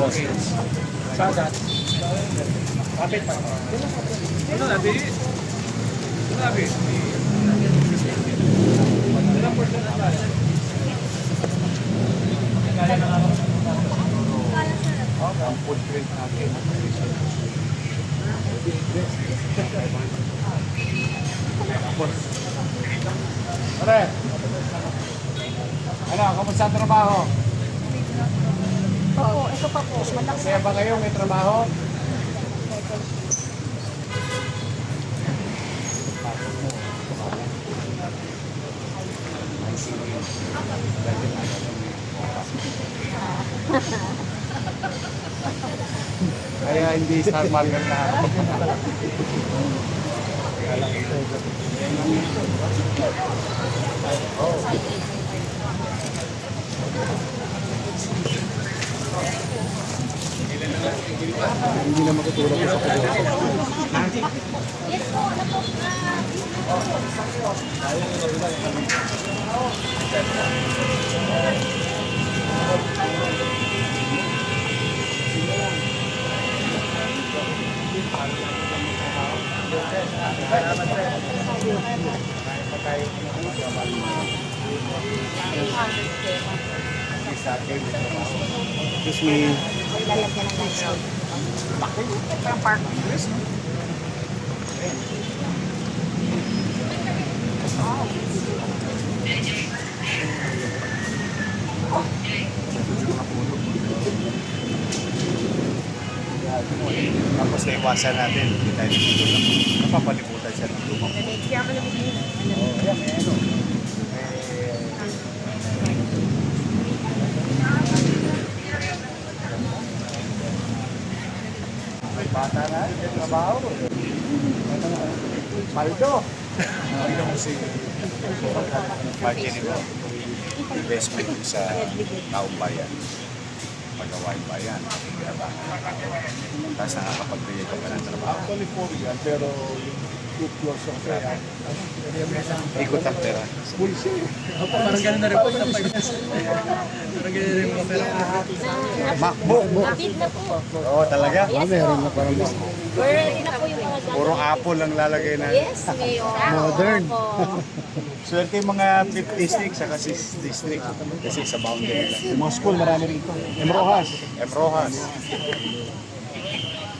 Okay. Sadat. Kapit pa. Ano nabi? Ano nabi? Ilang portion na tayo? Kaya na nga. Ang food drink natin. Pare, ano, kamusta ang trabaho? Oo, ito pa po. Kaya ba kayo may trabaho? Kaya hindi star market na. Hindi na matutulog sa pagkakas. Yes po, ano po? Excuse me. Lalagyan ng landscape. Parang park. Tapos naiwasan natin, hindi tayo tutulog. Napapalibutan siya ng lumang. Kaya ka lang din. Oo, yan, may ano. May bata na, may trabaho. Paldo. Hindi mo si Martin ko. Investment ko sa taong bayan. Magawain bayan. Tapos nakakapag-create ka ng trabaho. Actually 4 yan, pero yung 2 floors of kaya. Ikot ang pera. Parang gano'n na rin po sa pag-gas. Parang gano'n rin po pero MacBook. Update na po. Oo, talaga? Yes meron na po. parang Ready na po yung mga gamit. Puro Apple ang lalagay na. Yes, ngayon. Modern. Opo. Swerte yung mga 5th district sa 6th district. Kasi sa boundary lang. yung mga school marami rito. Emrojas. Rojas.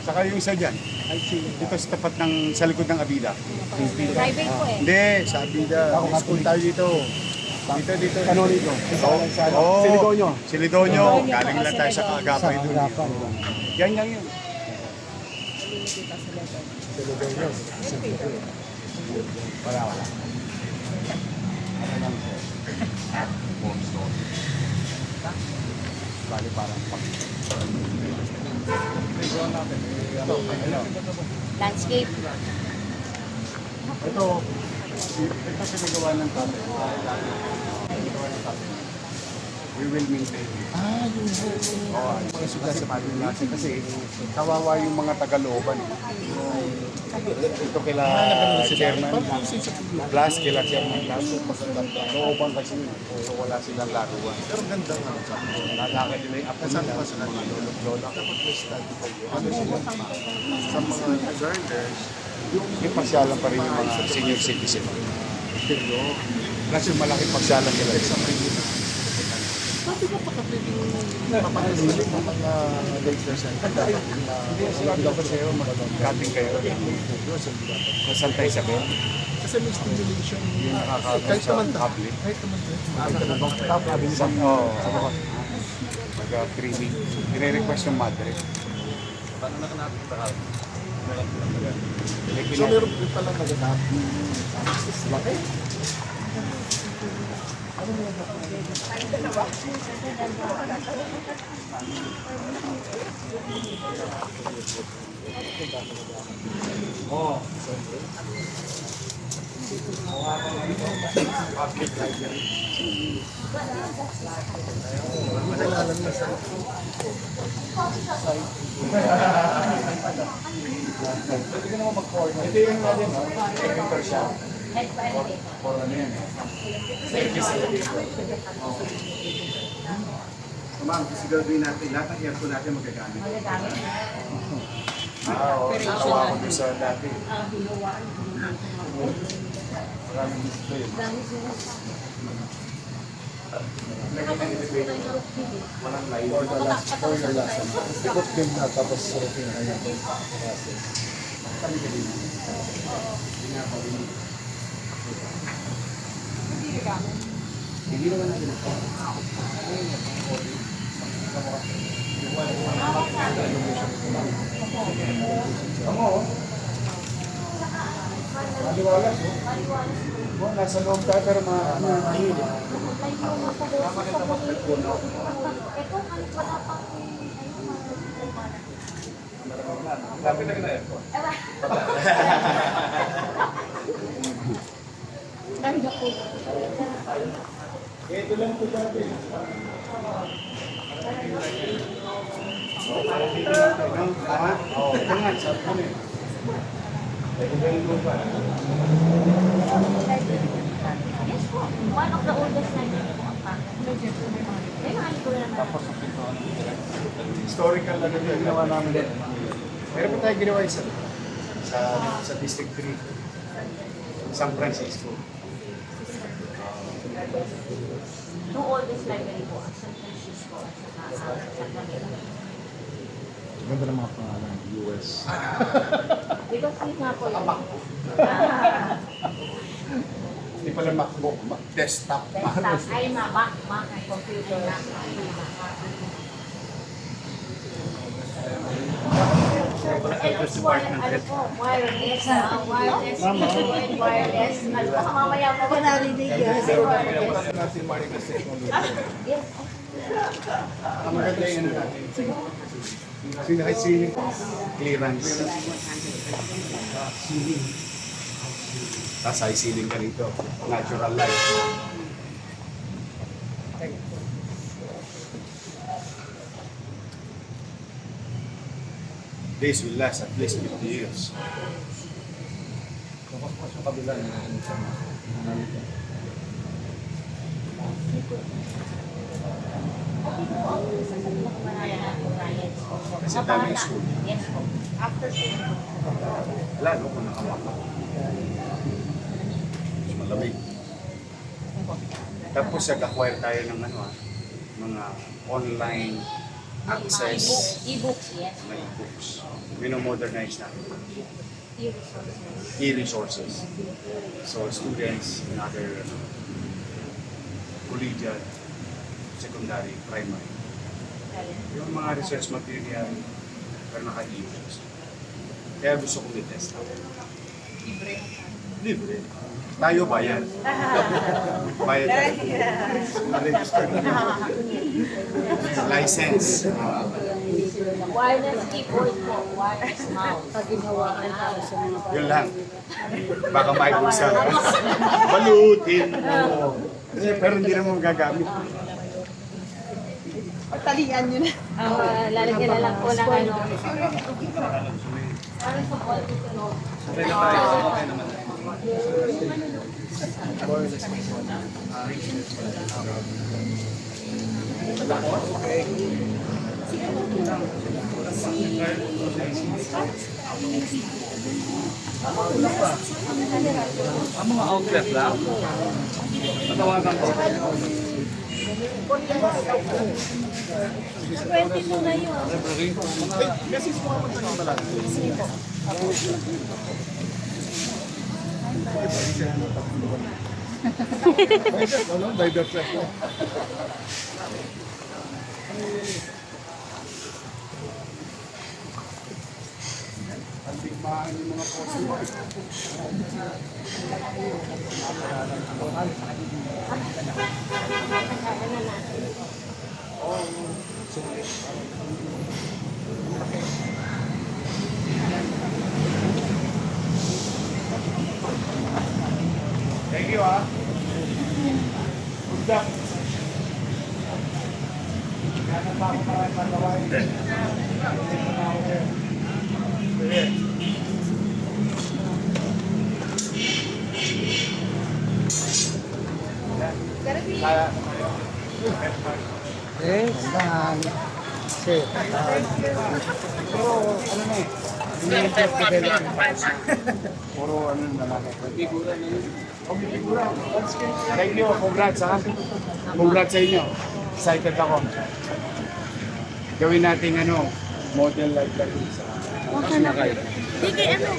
Saka yung isa dyan. Dito sa tapat ng, sa likod ng Abida. Private po eh. Hindi, sa Abida. May school tayo dito. Dito. Canonico. Oo. Siligonyo. Silidonyo. Galing lang tayo sa Kaagapay doon. Yan lang yun. Wala. Bali parang pag... Landscape. Ito pinagawa ng tatay. We will maintain it. Yung Oo, mga sugat sa pagin natin kasi kawawa yung mga Tagalooban. Ito kila chairman, plus kila chairman, plus Looban kasi so wala silang laruan. Pero ganda nga sa Lalaki nila yung apo nila, mga lolo-lola. dapat may study kayo. Ano sila? Sa mga gardeners, Yung pasyalan pa rin yung mga senior citizen. Plus yung malaking pasyalan nila. sa Maynila. Sabi ko pagka-pwedeng mapakasalik ng mga daycare center. Hindi sila dapat sa'yo, mag-cutting kayo. Sa Santa Isabel, Kasi may stimulation. yung nakakataon Kahit sa naman public. Kahit naman Oo. Mag-creaming. Nire-request yung madre. So meron din pala naganap. Laki. Ito yung natin, no? Second version. For ano yan? Service. Ma'am, siguraduhin natin, lahat ng aircon natin magagamit. Magagamit. Oo, nakuha ko doon sa dati. Maraming display. Lagyan ng elevator. Walang light. For your last one. Ikot din na tapos roofing na yan. Kami ka din. Hindi naman natin ito. Tama oh. Maliwalas oh. Oh, nasa loob tayo pero mahihili. Lapit na rin na aircon. Ito lang po dati. Tama? Oo. Ito nga, sabi ko na eh. Ito lang po ba? Yes po. One of the oldest library po ang Tapos ang pintuan. Historical na rin yung ginawa namin din. Meron pa tayo ginawa isa sa District 3. San Francisco. Two oldest library po ang San Francisco at saka San Camilo. Ganda ng mga pangalan. US. Because yun nga po yun. Hindi pala MacBook, desktop. Desktop. Ay, Mac, computer na. And it's wireless, wireless, wireless. Ano pa mamaya pa ba narinig yun? Yes. Ang maganda yung ano natin. Ceiling clearance. Ceiling. Tapos high ceiling ka rito. Natural light. This will last at least 50 years. Tapos pa sa kabila na ano sa Kasi daming school. Yes po. After school. Lalo kung nakawaka. Mas malamig. Tapos nag-acquire tayo ng ano mga online access. E-books, yes. Mga e-books. Mino-modernize natin. E-resources. E-resources. So students in other collegiate, secondary, primary. Yung mga research material, pero naka-e-books. Kaya gusto kong i-test natin. Libre. Libre. Tayo bayad. Bayad tayo. Register na. License. Wireless keyboard po, wireless mouse. Yun lang. Baka may kusa. Balutin mo. Pero hindi naman gagamit. Talian nyo na. Lalagyan na lang po ng ano. Ano sa ball dito, no? Ang mga outlet lang. Patawagan ko. 20 po na yun. Ano? Diver trek na. Ang bigmaan yung mga post mo. Thank you Good luck. Kaya pa ako maraming magawain. Gandahan. Sir. Pero ano na eh, ini-interpret development. Puro ano na lang. Thank you, congrats ha. Congrats sa inyo. Excited ako. Gawin natin ano, model like that sa Okay na. Sige, ano?